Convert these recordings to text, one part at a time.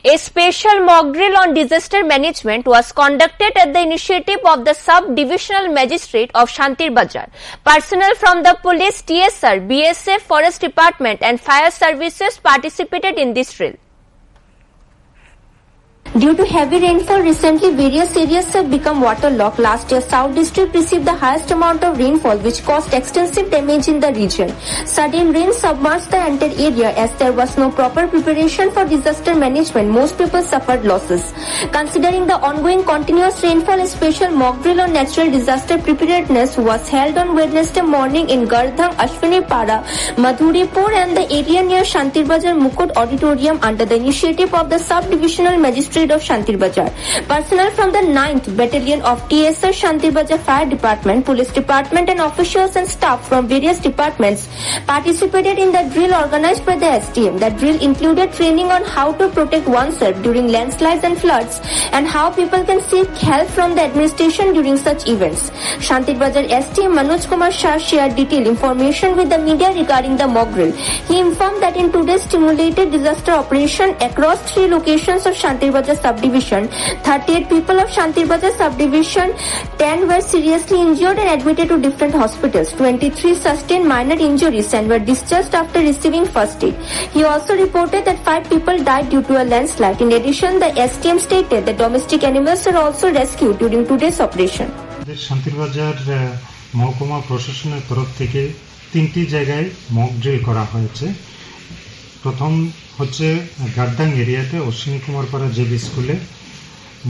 A special mock drill on disaster management was conducted at the initiative of the Sub-Divisional Magistrate of Shantir Bazar. Personnel from the police, TSR, BSF, Forest Department and Fire Services participated in this drill. Due to heavy rainfall recently, various areas have become waterlogged. Last year, South District received the highest amount of rainfall, which caused extensive damage in the region. Sudden rain submerged the entire area. As there was no proper preparation for disaster management, most people suffered losses. Considering the ongoing continuous rainfall, a special mock drill on natural disaster preparedness was held on Wednesday morning in Gardhang, Ashwini Para, Madhuripur and the area near Shantir Bazar Mukut Auditorium under the initiative of the Sub-Divisional Magistrate of Shantir Bazar. Personnel from the 9th Battalion of TSR Shantir Bazar Fire Department, Police Department and officials and staff from various departments participated in the drill organized by the STM. The drill included training on how to protect oneself during landslides and floods and how people can seek help from the administration during such events. Shantir Bazar STM Manoj Kumar Shah shared detailed information with the media regarding the mock drill. He informed that in today's stimulated disaster operation across 3 locations of Shantir Bazar Subdivision, 38 people of Shantir Bazar Subdivision, 10 were seriously injured and admitted to different hospitals. 23 sustained minor injuries and were discharged after receiving first aid. He also reported that 5 people died due to a landslide. In addition, the STM stated that domestic animals were also rescued during today's operation. শান্তির বাজার মহকুমা প্রশাসনের তরফ থেকে 3টি জায়গায় mock drill করা হয়েছে। প্রথম হচ্ছে গার্দাং এরিয়াতে অশ্বিনী কুমার পাড়া জেবি স্কুলে,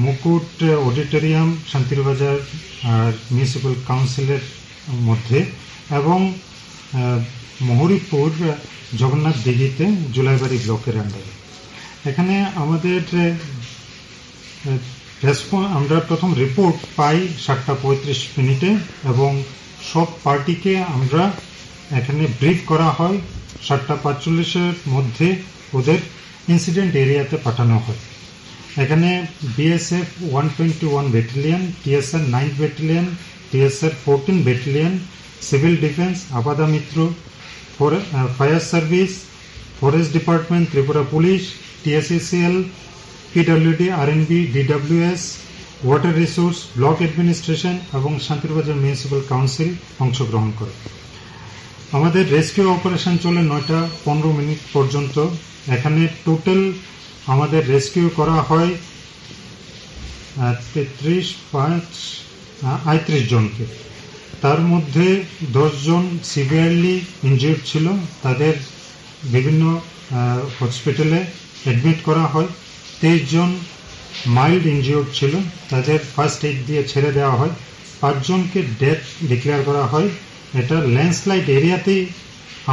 মুকুট অডিটোরিয়াম শান্তির বাজার আর মিউনিসিপ্যাল কাউন্সিলের মধ্যে এবং মহরিপুর জগন্নাথ দিঘিতে জুলাইবাড়ি ব্লকের আন্ডারে। এখানে আমাদের আমরা প্রথম রিপোর্ট পাই 7:35 এবং সব পার্টিকে আমরা এখানে ব্রিফ করা হয়। 7:45 মধ্যে ওদের ইনসিডেন্ট এরিয়াতে পাঠানো হয়। এখানে BSF 121 battalion, TSR 9 battalion, TSR 14 battalion, civil defence, Aapda Mitra, fire service, forest department, Tripura police, TSECL, PWD, RNB, DWS, water resource, block administration এবং শান্তির বাজার মিউনিসিপ্যাল কাউন্সিল অংশগ্রহণ করে। আমাদের রেস্কিউ অপারেশন চলে 9:15 পর্যন্ত। এখানে টোটাল আমাদের রেস্কিউ করা হয় 33 জনকে। তার মধ্যে 10 জন সিভিয়ারলি ইনজিউর্ড ছিল, তাদের বিভিন্ন হসপিটালে অ্যাডমিট করা হয়। 23 জন মাইল্ড ইনজিউর্ড ছিল, তাদের ফার্স্ট এইড দিয়ে ছেড়ে দেওয়া হয়। 5 জনকে ডেথ ডিক্লেয়ার করা হয়। এটা ল্যান্ডস্লাইড এরিয়াতেই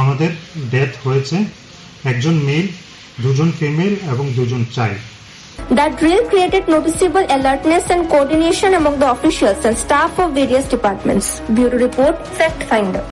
আমাদের ডেথ হয়েছে। 1 জন মেল, 2 জন ফিমেল এবং 2 জন child. The drill created noticeable alertness and coordination among the officials and staff of various departments. Bureau Report, Fact Finder.